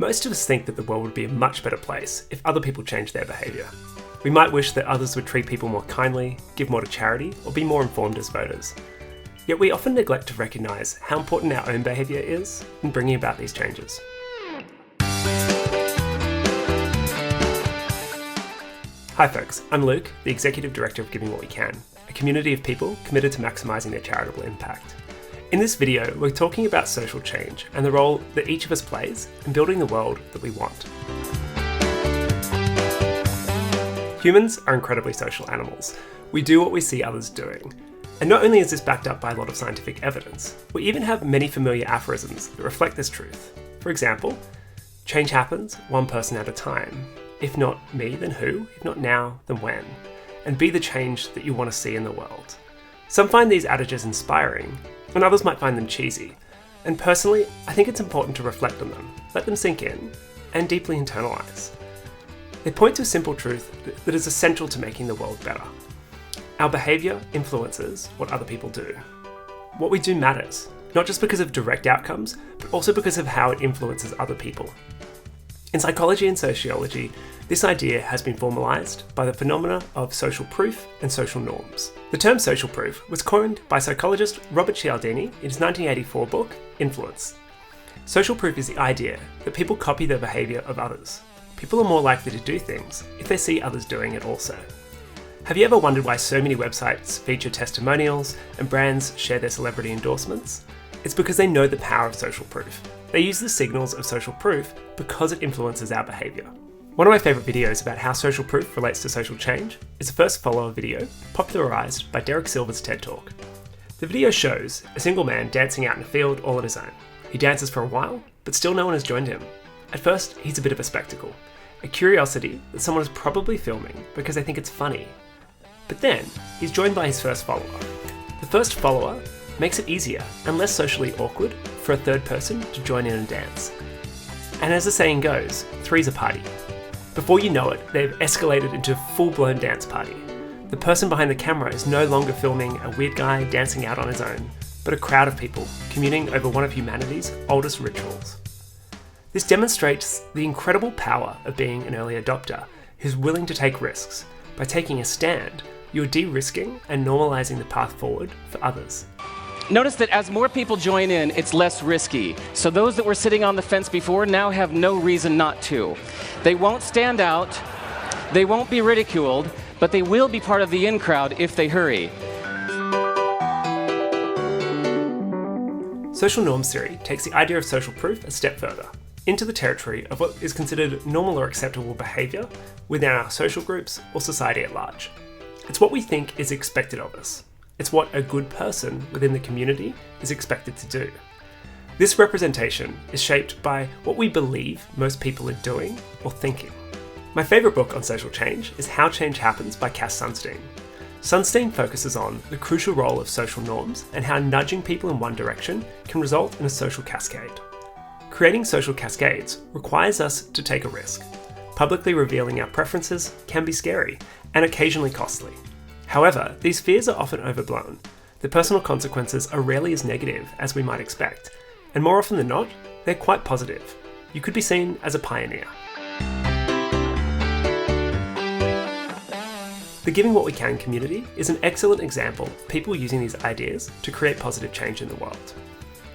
Most of us think that the world would be a much better place if other people changed their behaviour. We might wish that others would treat people more kindly, give more to charity, or be more informed as voters. Yet we often neglect to recognise how important our own behaviour is in bringing about these changes. Hi folks, I'm Luke, the Executive Director of Giving What We Can, a community of people committed to maximising their charitable impact. In this video, we're talking about social change and the role that each of us plays in building the world that we want. Humans are incredibly social animals. We do what we see others doing. And not only is this backed up by a lot of scientific evidence, we even have many familiar aphorisms that reflect this truth. For example, change happens one person at a time. If not me, then who? If not now, then when? And be the change that you want to see in the world. Some find these adages inspiring, and others might find them cheesy. And personally, I think it's important to reflect on them, let them sink in, and deeply internalise. They point to a simple truth that is essential to making the world better. Our behaviour influences what other people do. What we do matters, not just because of direct outcomes, but also because of how it influences other people. In psychology and sociology, this idea has been formalised by the phenomena of social proof and social norms. The term social proof was coined by psychologist Robert Cialdini in his 1984 book, Influence. Social proof is the idea that people copy the behaviour of others. People are more likely to do things if they see others doing it also. Have you ever wondered why so many websites feature testimonials and brands share their celebrity endorsements? It's because they know the power of social proof. They use the signals of social proof because it influences our behaviour. One of my favourite videos about how social proof relates to social change is the first follower video, popularised by Derek Silver's TED Talk. The video shows a single man dancing out in a field all on his own. He dances for a while, but still no one has joined him. At first, he's a bit of a spectacle, a curiosity that someone is probably filming because they think it's funny. But then, he's joined by his first follower. The first follower makes it easier and less socially awkward for a third person to join in and dance. And as the saying goes, three's a party. Before you know it, they've escalated into a full-blown dance party. The person behind the camera is no longer filming a weird guy dancing out on his own, but a crowd of people communing over one of humanity's oldest rituals. This demonstrates the incredible power of being an early adopter who's willing to take risks. By taking a stand, you're de-risking and normalising the path forward for others. Notice that as more people join in, it's less risky. So those that were sitting on the fence before now have no reason not to. They won't stand out, they won't be ridiculed, but they will be part of the in crowd if they hurry. Social norms theory takes the idea of social proof a step further, into the territory of what is considered normal or acceptable behaviour within our social groups or society at large. It's what we think is expected of us. It's what a good person within the community is expected to do. This representation is shaped by what we believe most people are doing or thinking. My favourite book on social change is How Change Happens by Cass Sunstein. Sunstein focuses on the crucial role of social norms and how nudging people in one direction can result in a social cascade. Creating social cascades requires us to take a risk. Publicly revealing our preferences can be scary and occasionally costly. However, these fears are often overblown. The personal consequences are rarely as negative as we might expect, and more often than not, they're quite positive. You could be seen as a pioneer. The Giving What We Can community is an excellent example of people using these ideas to create positive change in the world.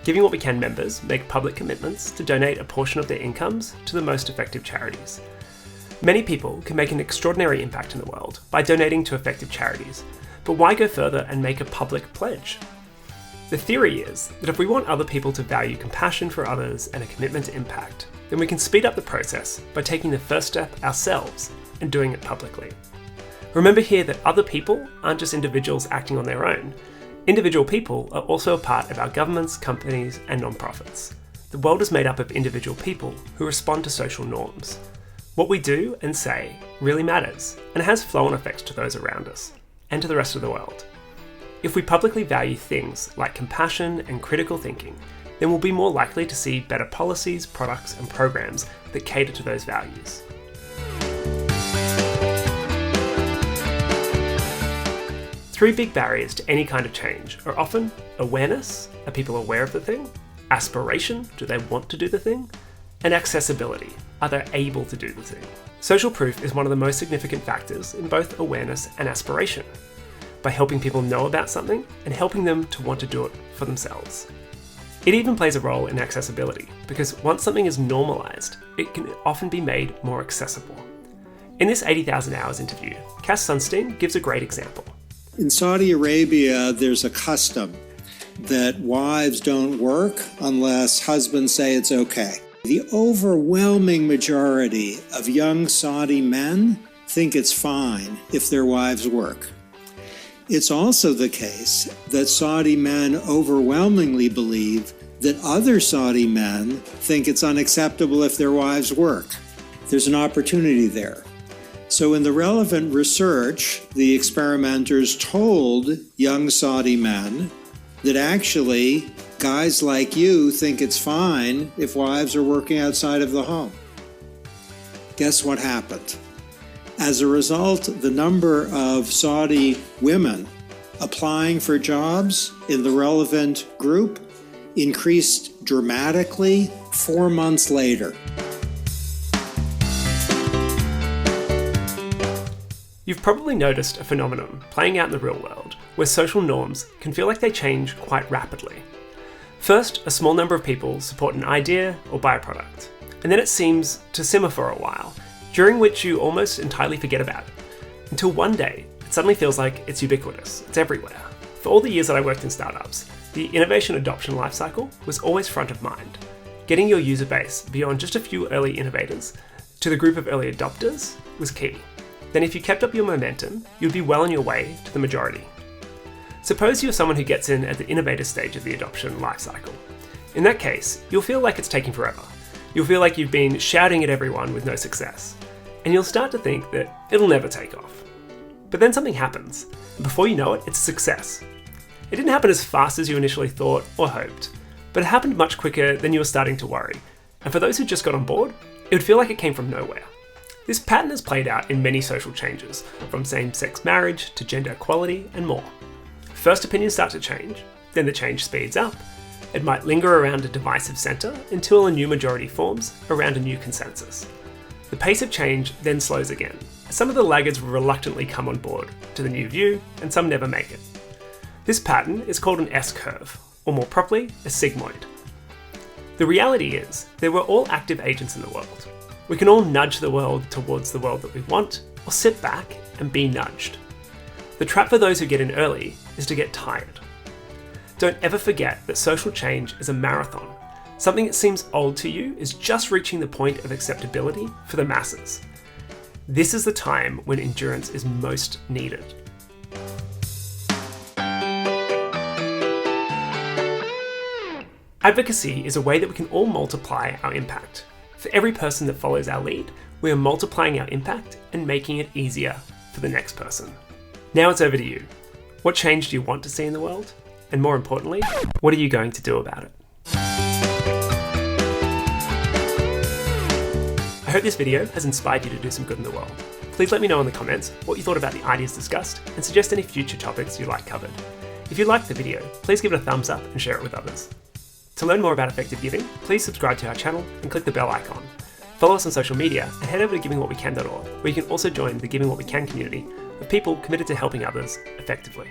Giving What We Can members make public commitments to donate a portion of their incomes to the most effective charities. Many people can make an extraordinary impact in the world by donating to effective charities, but why go further and make a public pledge? The theory is that if we want other people to value compassion for others and a commitment to impact, then we can speed up the process by taking the first step ourselves and doing it publicly. Remember here that other people aren't just individuals acting on their own. Individual people are also a part of our governments, companies, and non-profits. The world is made up of individual people who respond to social norms. What we do and say really matters and has flow-on effects to those around us and to the rest of the world. If we publicly value things like compassion and critical thinking, then we'll be more likely to see better policies, products, and programs that cater to those values. Three big barriers to any kind of change are often awareness, are people aware of the thing? Aspiration, do they want to do the thing? and accessibility. Are they able to do the thing? Social proof is one of the most significant factors in both awareness and aspiration, by helping people know about something and helping them to want to do it for themselves. It even plays a role in accessibility, because once something is normalised, it can often be made more accessible. In this 80,000 Hours interview, Cass Sunstein gives a great example. In Saudi Arabia, there's a custom that wives don't work unless husbands say it's okay. The overwhelming majority of young Saudi men think it's fine if their wives work. It's also the case that Saudi men overwhelmingly believe that other Saudi men think it's unacceptable if their wives work. There's an opportunity there. So in the relevant research, the experimenters told young Saudi men that actually guys like you think it's fine if wives are working outside of the home. Guess what happened? As a result, the number of Saudi women applying for jobs in the relevant group increased dramatically 4 months later. You've probably noticed a phenomenon playing out in the real world where social norms can feel like they change quite rapidly. First, a small number of people support an idea or buy a product, and then it seems to simmer for a while, during which you almost entirely forget about it, until one day it suddenly feels like it's ubiquitous, it's everywhere. For all the years that I worked in startups, the innovation adoption lifecycle was always front of mind. Getting your user base beyond just a few early innovators to the group of early adopters was key. Then if you kept up your momentum, you'd be well on your way to the majority. Suppose you're someone who gets in at the innovator stage of the adoption lifecycle. In that case, you'll feel like it's taking forever. You'll feel like you've been shouting at everyone with no success, and you'll start to think that it'll never take off. But then something happens, and before you know it, it's a success. It didn't happen as fast as you initially thought or hoped, but it happened much quicker than you were starting to worry. And for those who just got on board, it would feel like it came from nowhere. This pattern has played out in many social changes, from same-sex marriage to gender equality and more. First opinions start to change, then the change speeds up. It might linger around a divisive centre until a new majority forms around a new consensus. The pace of change then slows again. Some of the laggards reluctantly come on board to the new view, and some never make it. This pattern is called an S-curve, or more properly, a sigmoid. The reality is that we're all active agents in the world. We can all nudge the world towards the world that we want, or sit back and be nudged. The trap for those who get in early is to get tired. Don't ever forget that social change is a marathon. Something that seems old to you is just reaching the point of acceptability for the masses. This is the time when endurance is most needed. Advocacy is a way that we can all multiply our impact. For every person that follows our lead, we are multiplying our impact and making it easier for the next person. Now it's over to you. What change do you want to see in the world? And more importantly, what are you going to do about it? I hope this video has inspired you to do some good in the world. Please let me know in the comments what you thought about the ideas discussed and suggest any future topics you'd like covered. If you liked the video, please give it a thumbs up and share it with others. To learn more about effective giving, please subscribe to our channel and click the bell icon. Follow us on social media and head over to givingwhatwecan.org, where you can also join the Giving What We Can community of people committed to helping others effectively.